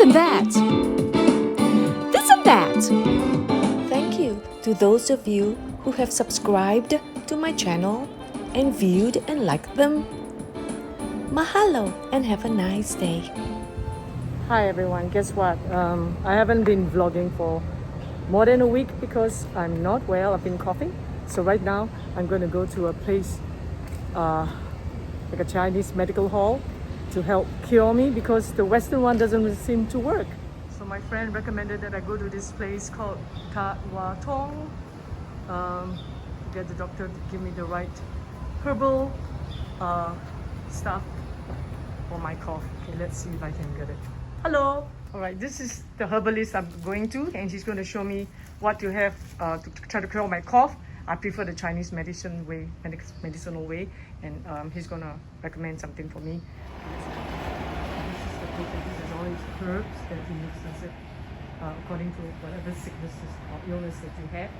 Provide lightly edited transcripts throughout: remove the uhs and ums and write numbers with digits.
and that. This and that. Thank you to those of you who have subscribed to my channel and viewed and liked them. Mahalo and have a nice day. Hi everyone, guess what? I haven't been vlogging for more than a week because I'm not well. I've been coughing. So right now I'm going to go to a place like a Chinese medical hall to help cure me because the Western one doesn't seem to work. So my friend recommended that I go to this place called Wah Tong. Get the doctor to give me the right herbal stuff for my cough. Okay, let's see if I can get it. Hello. All right, this is the herbalist I'm going to, and she's going to show me what to have to try to cure my cough. I prefer the Chinese medicinal way, and he's going to recommend something for me. This is all his herbs that he mixes it according to whatever sicknesses or illness that you have.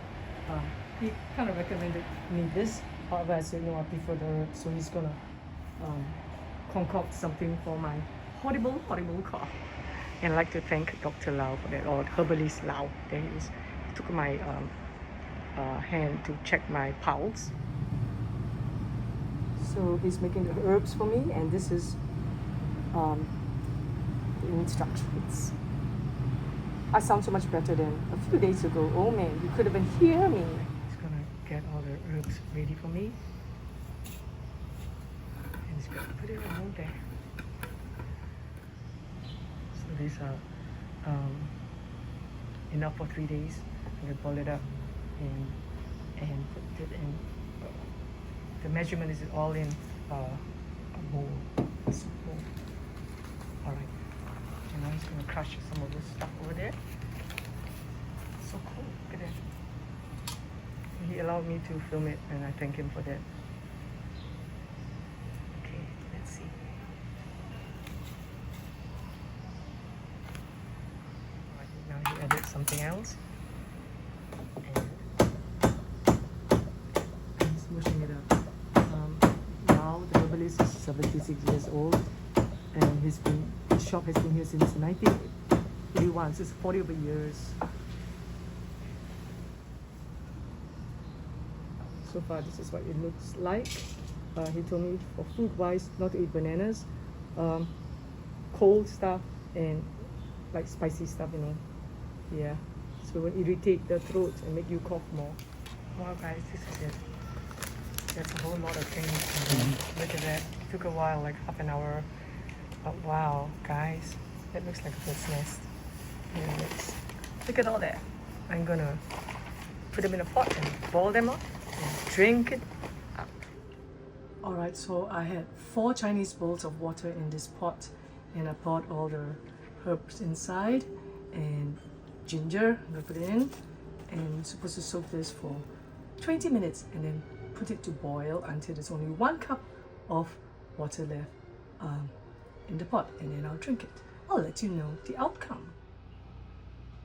He kind of recommended me this. However, I said no, I prefer the herbs, so he's going to concoct something for my horrible cough. And I'd like to thank Dr. Lau for that, or herbalist Lau. There he is. He took my hand to check my pulse. So he's making the herbs for me, and this is the instructions. I sound so much better than a few days ago. Oh man, you couldn't even hear me. He's gonna get all the herbs ready for me. And he's gonna put it around there. So these are enough for 3 days. I'm gonna boil it up and put it in. The measurement is all in a bowl, a soup bowl. All right. And now he's gonna crush some of this stuff over there. So cool. Look at that. He allowed me to film it, and I thank him for that. Okay, let's see. Now he added something else. And he's mushing it up. Now the herbalist is 76 years old, and his shop has been here since 1981, so it's 40 over years. So far, this is what it looks like. He told me for food-wise not to eat bananas, cold stuff, and like spicy stuff, you know. Yeah, so it will irritate the throat and make you cough more. Wow guys, this is it. There's a whole lot of things. Look at that. It took a while, like half an hour. But wow, guys, that looks like a bird's nest. And look at all that. I'm gonna put them in a pot and boil them up and drink it up. Alright, so I had 4 Chinese bowls of water in this pot, and I poured all the herbs inside and ginger. I'm gonna put it in, and I'm supposed to soak this for 20 minutes and then put it to boil until there's only 1 cup of water left in the pot, and then I'll drink it. I'll let you know the outcome.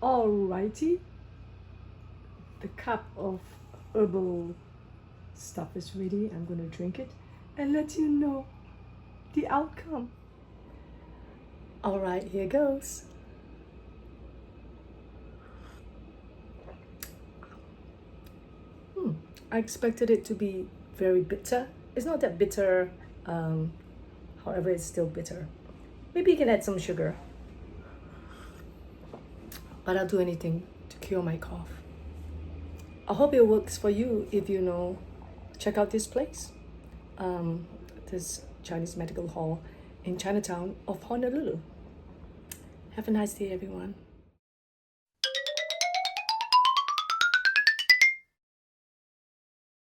Alrighty, the cup of herbal stuff is ready. I'm gonna drink it and let you know the outcome. Alright, here goes. I expected it to be very bitter. It's not that bitter, however, it's still bitter. Maybe you can add some sugar. But I'll do anything to cure my cough. I hope it works for you. If you know, check out this place. This Chinese medical hall in Chinatown of Honolulu. Have a nice day, everyone.